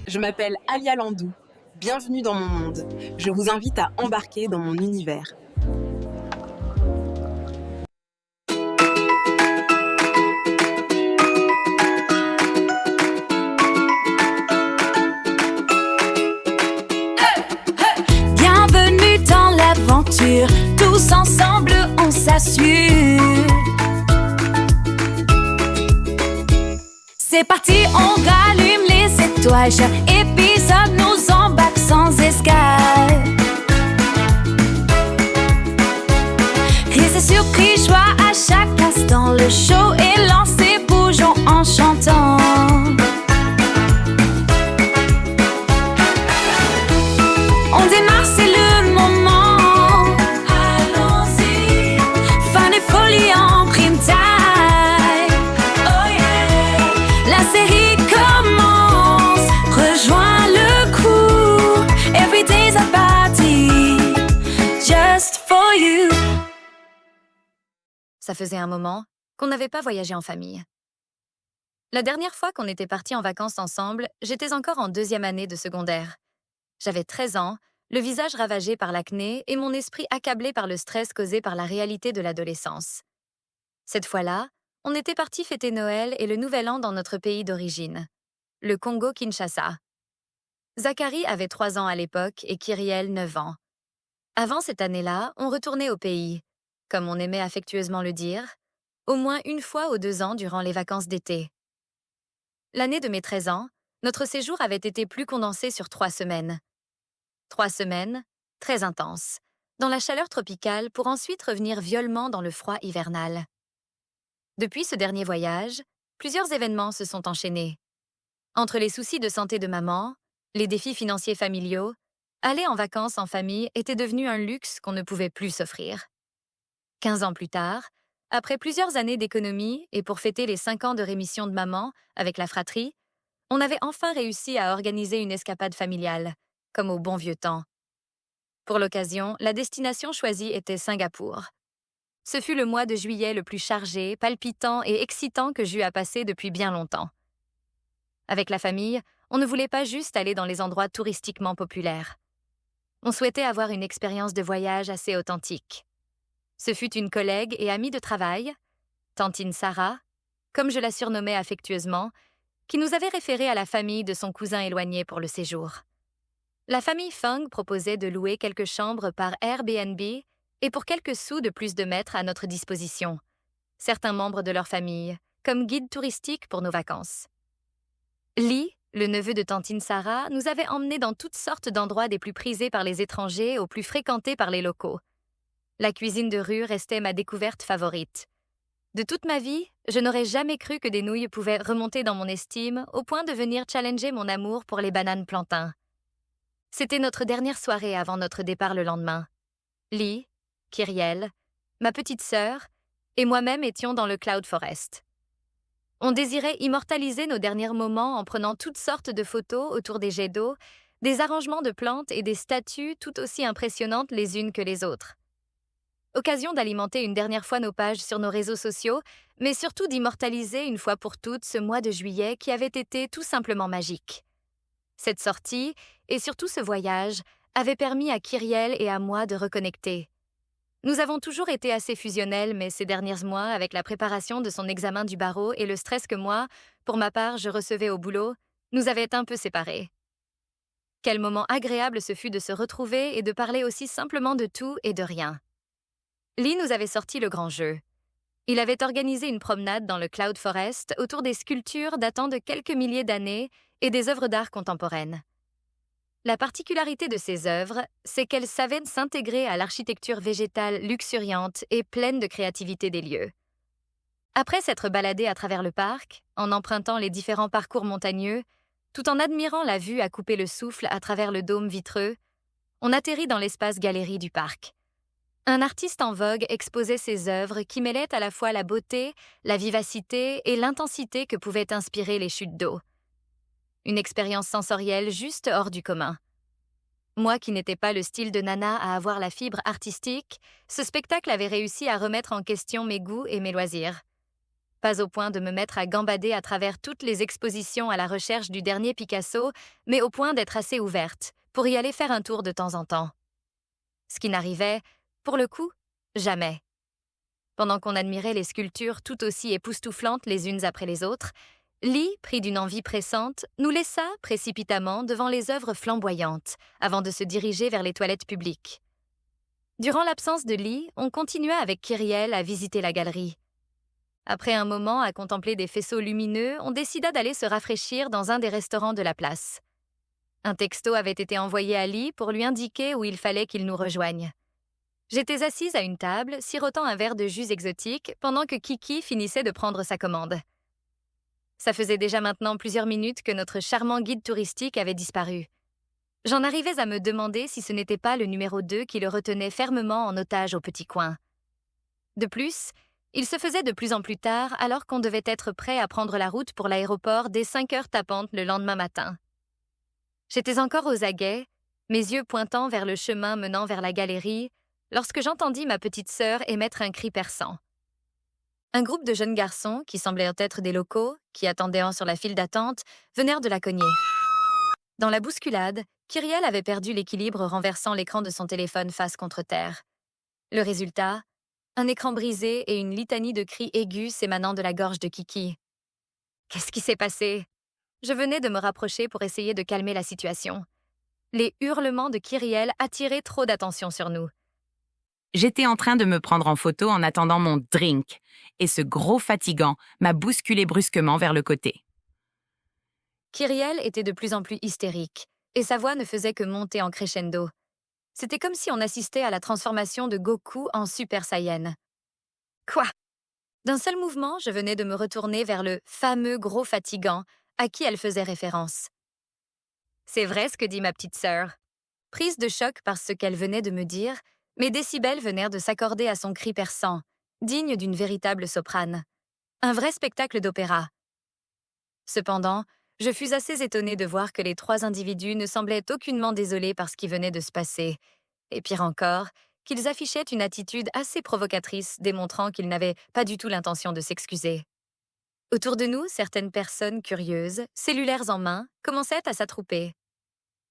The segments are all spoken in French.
Je m'appelle Alia Landou. Bienvenue dans mon monde. Je vous invite à embarquer dans mon univers. Bienvenue dans l'aventure, tous ensemble on s'assure. C'est parti, on rallume les étoiles, chaque épisode nous embarque sans escale. Risques et surprise, joie à chaque instant, le show est lancé, bougeons en chantant. On démarre, c'est le moment. Allons-y. Fun et folie en prime time. Oh yeah. La série commence. Rejoins le crew. Every day's a party. Just for you. Ça faisait un moment qu'on n'avait pas voyagé en famille. La dernière fois qu'on était partis en vacances ensemble, j'étais encore en 2e année de secondaire. J'avais 13 ans, le visage ravagé par l'acné et mon esprit accablé par le stress causé par la réalité de l'adolescence. Cette fois-là, on était partis fêter Noël et le Nouvel An dans notre pays d'origine, le Congo-Kinshasa. Zachary avait 3 ans à l'époque et Kyriel 9 ans. Avant cette année-là, on retournait au pays, comme on aimait affectueusement le dire, au moins une fois aux 2 ans durant les vacances d'été. L'année de mes 13 ans, notre séjour avait été plus condensé sur 3 semaines. 3 semaines, très intenses, dans la chaleur tropicale pour ensuite revenir violemment dans le froid hivernal. Depuis ce dernier voyage, plusieurs événements se sont enchaînés. Entre les soucis de santé de maman, les défis financiers familiaux, aller en vacances en famille était devenu un luxe qu'on ne pouvait plus s'offrir. 15 ans plus tard, après plusieurs années d'économie et pour fêter les 5 ans de rémission de maman avec la fratrie, on avait enfin réussi à organiser une escapade familiale, comme au bon vieux temps. Pour l'occasion, la destination choisie était Singapour. Ce fut le mois de juillet le plus chargé, palpitant et excitant que j'eus à passer depuis bien longtemps. Avec la famille, on ne voulait pas juste aller dans les endroits touristiquement populaires. On souhaitait avoir une expérience de voyage assez authentique. Ce fut une collègue et amie de travail, Tantine Sarah, comme je la surnommais affectueusement, qui nous avait référé à la famille de son cousin éloigné pour le séjour. La famille Fung proposait de louer quelques chambres par Airbnb et pour quelques sous de plus de mettre à notre disposition, certains membres de leur famille, comme guide touristique pour nos vacances. Lee, le neveu de Tantine Sarah, nous avait emmenés dans toutes sortes d'endroits des plus prisés par les étrangers aux plus fréquentés par les locaux. La cuisine de rue restait ma découverte favorite. De toute ma vie, je n'aurais jamais cru que des nouilles pouvaient remonter dans mon estime au point de venir challenger mon amour pour les bananes plantains. C'était notre dernière soirée avant notre départ le lendemain. Lee, Kyriel, ma petite sœur et moi-même étions dans le Cloud Forest. On désirait immortaliser nos derniers moments en prenant toutes sortes de photos autour des jets d'eau, des arrangements de plantes et des statues tout aussi impressionnantes les unes que les autres. Occasion d'alimenter une dernière fois nos pages sur nos réseaux sociaux, mais surtout d'immortaliser une fois pour toutes ce mois de juillet qui avait été tout simplement magique. Cette sortie, et surtout ce voyage, avait permis à Kyriel et à moi de reconnecter. Nous avons toujours été assez fusionnels, mais ces derniers mois, avec la préparation de son examen du barreau et le stress que moi, pour ma part, je recevais au boulot, nous avaient un peu séparés. Quel moment agréable ce fut de se retrouver et de parler aussi simplement de tout et de rien. Lee nous avait sorti le grand jeu. Il avait organisé une promenade dans le Cloud Forest autour des sculptures datant de quelques milliers d'années et des œuvres d'art contemporaines. La particularité de ces œuvres, c'est qu'elles savaient s'intégrer à l'architecture végétale luxuriante et pleine de créativité des lieux. Après s'être baladé à travers le parc, en empruntant les différents parcours montagneux, tout en admirant la vue à couper le souffle à travers le dôme vitreux, on atterrit dans l'espace galerie du parc. Un artiste en vogue exposait ses œuvres qui mêlaient à la fois la beauté, la vivacité et l'intensité que pouvaient inspirer les chutes d'eau. Une expérience sensorielle juste hors du commun. Moi qui n'étais pas le style de nana à avoir la fibre artistique, ce spectacle avait réussi à remettre en question mes goûts et mes loisirs. pas au point de me mettre à gambader à travers toutes les expositions à la recherche du dernier Picasso, mais au point d'être assez ouverte pour y aller faire un tour de temps en temps. Ce qui n'arrivait, pour le coup, jamais. Pendant qu'on admirait les sculptures tout aussi époustouflantes les unes après les autres, Lee, pris d'une envie pressante, nous laissa précipitamment devant les œuvres flamboyantes, avant de se diriger vers les toilettes publiques. Durant l'absence de Lee, on continua avec Kyriel à visiter la galerie. Après un moment à contempler des faisceaux lumineux, on décida d'aller se rafraîchir dans un des restaurants de la place. Un texto avait été envoyé à Lee pour lui indiquer où il fallait qu'il nous rejoigne. J'étais assise à une table, sirotant un verre de jus exotique, pendant que Kiki finissait de prendre sa commande. Ça faisait déjà maintenant plusieurs minutes que notre charmant guide touristique avait disparu. J'en arrivais à me demander si ce n'était pas le numéro 2 qui le retenait fermement en otage au petit coin. De plus, il se faisait de plus en plus tard alors qu'on devait être prêt à prendre la route pour l'aéroport dès 5 heures tapantes le lendemain matin. J'étais encore aux aguets, mes yeux pointant vers le chemin menant vers la galerie, lorsque j'entendis ma petite sœur émettre un cri perçant. Un groupe de jeunes garçons, qui semblaient être des locaux, qui attendaient sur la file d'attente, venèrent de la cogner. Dans la bousculade, Kyriel avait perdu l'équilibre renversant l'écran de son téléphone face contre terre. Le résultat, un écran brisé et une litanie de cris aigus s'émanant de la gorge de Kiki. Qu'est-ce qui s'est passé? Je venais de me rapprocher pour essayer de calmer la situation. Les hurlements de Kyriel attiraient trop d'attention sur nous. J'étais en train de me prendre en photo en attendant mon drink, et ce gros fatigant m'a bousculé brusquement vers le côté. Kyriel était de plus en plus hystérique, et sa voix ne faisait que monter en crescendo. C'était comme si on assistait à la transformation de Goku en Super Saiyan. Quoi? D'un seul mouvement, je venais de me retourner vers le fameux gros fatigant à qui elle faisait référence. C'est vrai ce que dit ma petite sœur. Prise de choc par ce qu'elle venait de me dire, mes décibels venèrent de s'accorder à son cri perçant, digne d'une véritable soprane. Un vrai spectacle d'opéra. Cependant, je fus assez étonnée de voir que les 3 individus ne semblaient aucunement désolés par ce qui venait de se passer, et pire encore, qu'ils affichaient une attitude assez provocatrice démontrant qu'ils n'avaient pas du tout l'intention de s'excuser. Autour de nous, certaines personnes curieuses, cellulaires en main, commençaient à s'attrouper.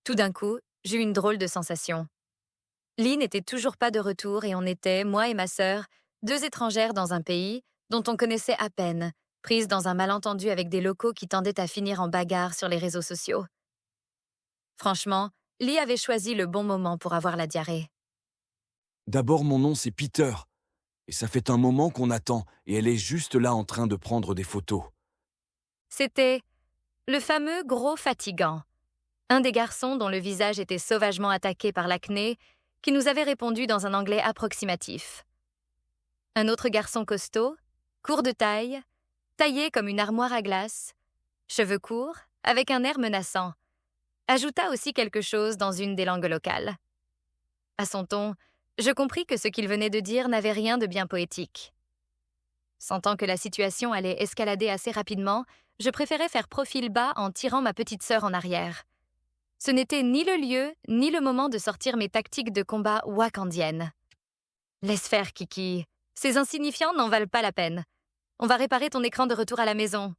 Tout d'un coup, j'eus une drôle de sensation. Lee n'était toujours pas de retour et on était, moi et ma sœur, 2 étrangères dans un pays dont on connaissait à peine, prises dans un malentendu avec des locaux qui tendaient à finir en bagarre sur les réseaux sociaux. Franchement, Lee avait choisi le bon moment pour avoir la diarrhée. D'abord, mon nom, c'est Peter. Et ça fait un moment qu'on attend, et elle est juste là en train de prendre des photos. C'était le fameux gros fatigant, un des garçons dont le visage était sauvagement attaqué par l'acné, qui nous avait répondu dans un anglais approximatif. Un autre garçon costaud, court de taille, taillé comme une armoire à glace, cheveux courts, avec un air menaçant, ajouta aussi quelque chose dans une des langues locales. À son ton, je compris que ce qu'il venait de dire n'avait rien de bien poétique. Sentant que la situation allait escalader assez rapidement, je préférais faire profil bas en tirant ma petite sœur en arrière. Ce n'était ni le lieu, ni le moment de sortir mes tactiques de combat wakandiennes. Laisse faire, Kiki. Ces insignifiants n'en valent pas la peine. On va réparer ton écran de retour à la maison.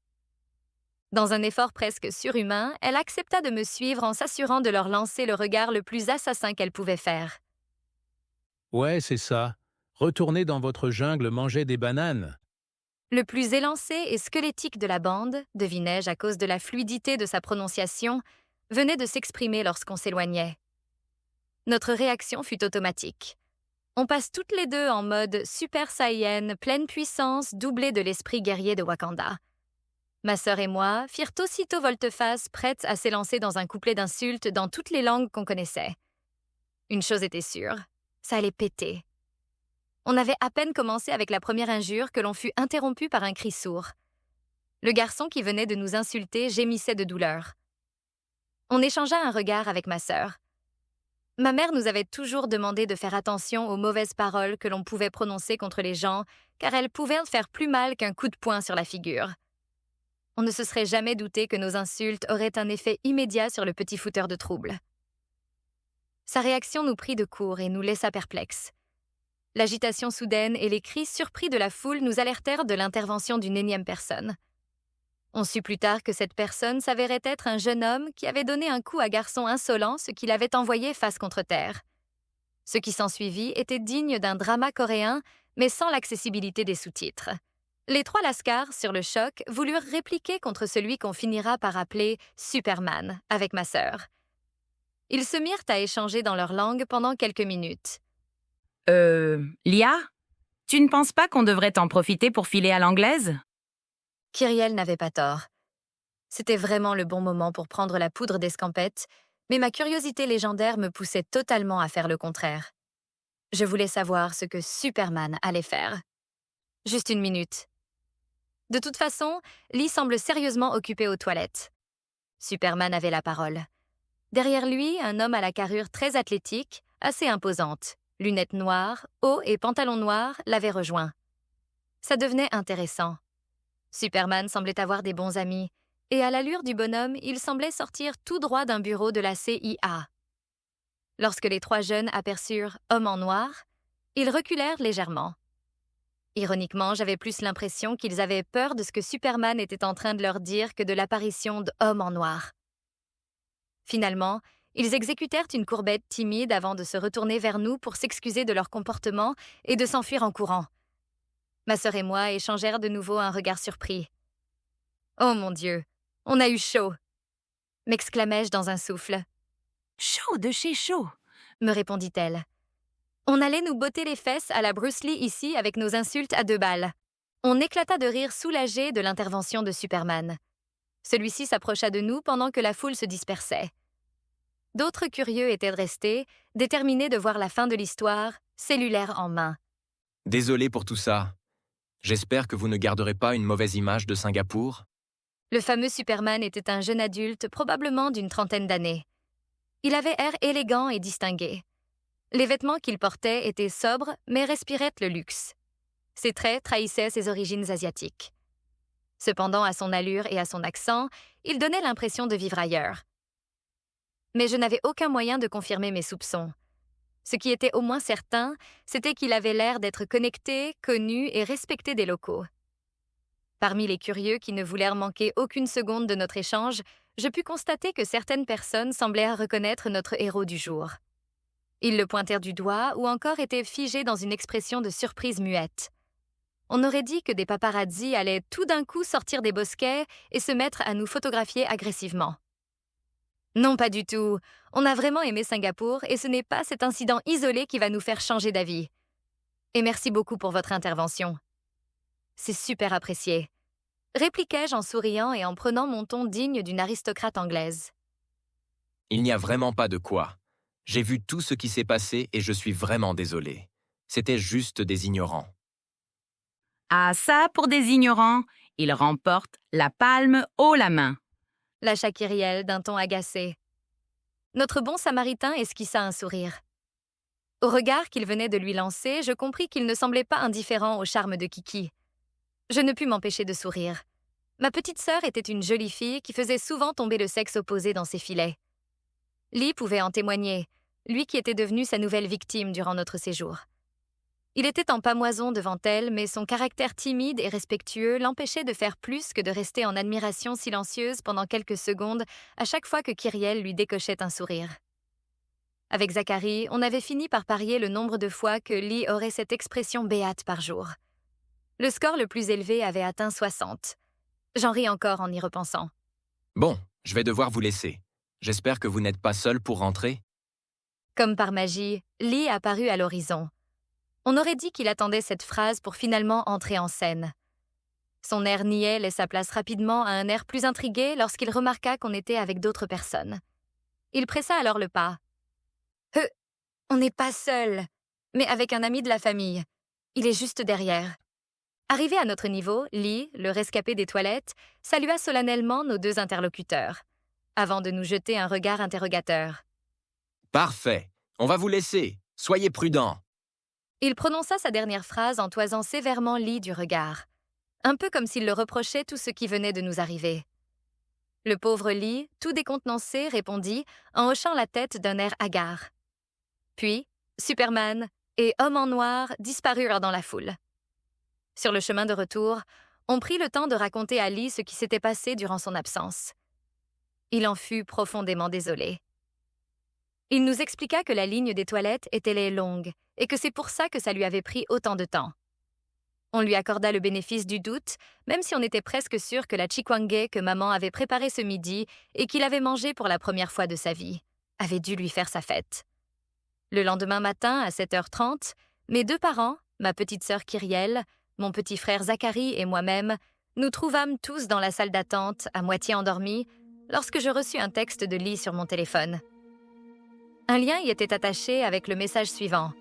Dans un effort presque surhumain, elle accepta de me suivre en s'assurant de leur lancer le regard le plus assassin qu'elle pouvait faire. Ouais, c'est ça. Retournez dans votre jungle manger des bananes. Le plus élancé et squelettique de la bande, devinai-je à cause de la fluidité de sa prononciation, venait de s'exprimer lorsqu'on s'éloignait. Notre réaction fut automatique. On passe toutes les deux en mode Super Saiyan, pleine puissance, doublée de l'esprit guerrier de Wakanda. Ma sœur et moi firent aussitôt volte-face, prêtes à s'élancer dans un couplet d'insultes dans toutes les langues qu'on connaissait. Une chose était sûre, ça allait péter. On avait à peine commencé avec la première injure que l'on fut interrompu par un cri sourd. Le garçon qui venait de nous insulter gémissait de douleur. On échangea un regard avec ma sœur. Ma mère nous avait toujours demandé de faire attention aux mauvaises paroles que l'on pouvait prononcer contre les gens, car elles pouvaient faire plus mal qu'un coup de poing sur la figure. On ne se serait jamais douté que nos insultes auraient un effet immédiat sur le petit fouteur de troubles. Sa réaction nous prit de court et nous laissa perplexes. L'agitation soudaine et les cris surpris de la foule nous alertèrent de l'intervention d'une énième personne. On sut plus tard que cette personne s'avérait être un jeune homme qui avait donné un coup à garçon insolent, ce qui l'avait envoyé face contre terre. Ce qui s'ensuivit était digne d'un drama coréen, mais sans l'accessibilité des sous-titres. Les 3 lascars, sur le choc, voulurent répliquer contre celui qu'on finira par appeler Superman, avec ma sœur. Ils se mirent à échanger dans leur langue pendant quelques minutes. Lia, tu ne penses pas qu'on devrait t'en profiter pour filer à l'anglaise? Kyriel n'avait pas tort. C'était vraiment le bon moment pour prendre la poudre d'escampette, mais ma curiosité légendaire me poussait totalement à faire le contraire. Je voulais savoir ce que Superman allait faire. Juste une minute. De toute façon, Lee semble sérieusement occupé aux toilettes. Superman avait la parole. Derrière lui, un homme à la carrure très athlétique, assez imposante, lunettes noires, haut et pantalon noir, l'avait rejoint. Ça devenait intéressant. Superman semblait avoir des bons amis, et à l'allure du bonhomme, il semblait sortir tout droit d'un bureau de la CIA. Lorsque les 3 jeunes aperçurent « Homme en noir », ils reculèrent légèrement. Ironiquement, j'avais plus l'impression qu'ils avaient peur de ce que Superman était en train de leur dire que de l'apparition d'Homme en noir. Finalement, ils exécutèrent une courbette timide avant de se retourner vers nous pour s'excuser de leur comportement et de s'enfuir en courant. Ma sœur et moi échangèrent de nouveau un regard surpris. « Oh mon Dieu, on a eu chaud !» m'exclamai-je dans un souffle. « Chaud de chez chaud !» me répondit-elle. On allait nous botter les fesses à la Bruce Lee ici avec nos insultes à 2 balles. On éclata de rire soulagé de l'intervention de Superman. Celui-ci s'approcha de nous pendant que la foule se dispersait. D'autres curieux étaient restés, déterminés de voir la fin de l'histoire, cellulaire en main. Désolé pour tout ça. J'espère que vous ne garderez pas une mauvaise image de Singapour. Le fameux Superman était un jeune adulte, probablement d'une 30aine d'années. Il avait air élégant et distingué. Les vêtements qu'il portait étaient sobres, mais respiraient le luxe. Ses traits trahissaient ses origines asiatiques. Cependant, à son allure et à son accent, il donnait l'impression de vivre ailleurs. Mais je n'avais aucun moyen de confirmer mes soupçons. Ce qui était au moins certain, c'était qu'il avait l'air d'être connecté, connu et respecté des locaux. Parmi les curieux qui ne voulèrent manquer aucune seconde de notre échange, je pus constater que certaines personnes semblaient reconnaître notre héros du jour. Ils le pointèrent du doigt ou encore étaient figés dans une expression de surprise muette. On aurait dit que des paparazzis allaient tout d'un coup sortir des bosquets et se mettre à nous photographier agressivement. Non, pas du tout. On a vraiment aimé Singapour et ce n'est pas cet incident isolé qui va nous faire changer d'avis. Et merci beaucoup pour votre intervention. C'est super apprécié. Répliquai-je en souriant et en prenant mon ton digne d'une aristocrate anglaise. Il n'y a vraiment pas de quoi. J'ai vu tout ce qui s'est passé et je suis vraiment désolé. C'était juste des ignorants. Ah ça, pour des ignorants, ils remportent la palme haut la main. Lâcha Kyriel d'un ton agacé. Notre bon samaritain esquissa un sourire. Au regard qu'il venait de lui lancer, je compris qu'il ne semblait pas indifférent au charme de Kiki. Je ne pus m'empêcher de sourire. Ma petite sœur était une jolie fille qui faisait souvent tomber le sexe opposé dans ses filets. Lee pouvait en témoigner, lui qui était devenu sa nouvelle victime durant notre séjour. Il était en pamoison devant elle, mais son caractère timide et respectueux l'empêchait de faire plus que de rester en admiration silencieuse pendant quelques secondes à chaque fois que Kyriel lui décochait un sourire. Avec Zachary, on avait fini par parier le nombre de fois que Lee aurait cette expression béate par jour. Le score le plus élevé avait atteint 60. J'en ris encore en y repensant. Bon, je vais devoir vous laisser. J'espère que vous n'êtes pas seul pour rentrer. Comme par magie, Lee apparut à l'horizon. On aurait dit qu'il attendait cette phrase pour finalement entrer en scène. Son air niais laissa place rapidement à un air plus intrigué lorsqu'il remarqua qu'on était avec d'autres personnes. Il pressa alors le pas. « On n'est pas seul, mais avec un ami de la famille. Il est juste derrière. » Arrivé à notre niveau, Lee, le rescapé des toilettes, salua solennellement nos 2 interlocuteurs, avant de nous jeter un regard interrogateur. « Parfait. On va vous laisser. Soyez prudents. » Il prononça sa dernière phrase en toisant sévèrement Lee du regard, un peu comme s'il le reprochait tout ce qui venait de nous arriver. Le pauvre Lee, tout décontenancé, répondit en hochant la tête d'un air hagard. Puis, Superman, et Homme en noir disparurent dans la foule. Sur le chemin de retour, on prit le temps de raconter à Lee ce qui s'était passé durant son absence. Il en fut profondément désolé. Il nous expliqua que la ligne des toilettes était longue et que c'est pour ça que ça lui avait pris autant de temps. On lui accorda le bénéfice du doute, même si on était presque sûr que la chikwangé que maman avait préparée ce midi et qu'il avait mangée pour la première fois de sa vie avait dû lui faire sa fête. Le lendemain matin, à 7h30, mes 2 parents, ma petite sœur Kyrielle, mon petit frère Zachary et moi-même, nous trouvâmes tous dans la salle d'attente, à moitié endormis, lorsque je reçus un texte de Lee sur mon téléphone. Un lien y était attaché avec le message suivant.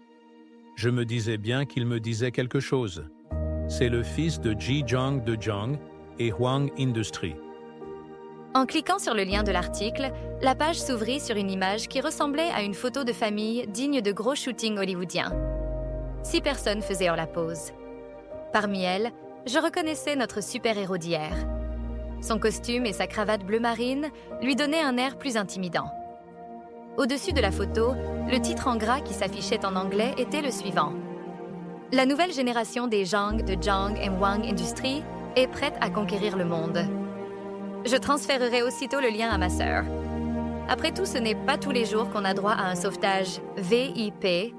Je me disais bien qu'il me disait quelque chose. C'est le fils de Ji Jong de Jong et Hwang Industries. En cliquant sur le lien de l'article, la page s'ouvrit sur une image qui ressemblait à une photo de famille digne de gros shootings hollywoodiens. 6 personnes faisaient la pose. Parmi elles, je reconnaissais notre super-héros d'hier. Son costume et sa cravate bleu marine lui donnaient un air plus intimidant. Au-dessus de la photo, le titre en gras qui s'affichait en anglais était le suivant. La nouvelle génération des Zhang de Zhang et Hwang Industries est prête à conquérir le monde. Je transférerai aussitôt le lien à ma sœur. Après tout, ce n'est pas tous les jours qu'on a droit à un sauvetage VIP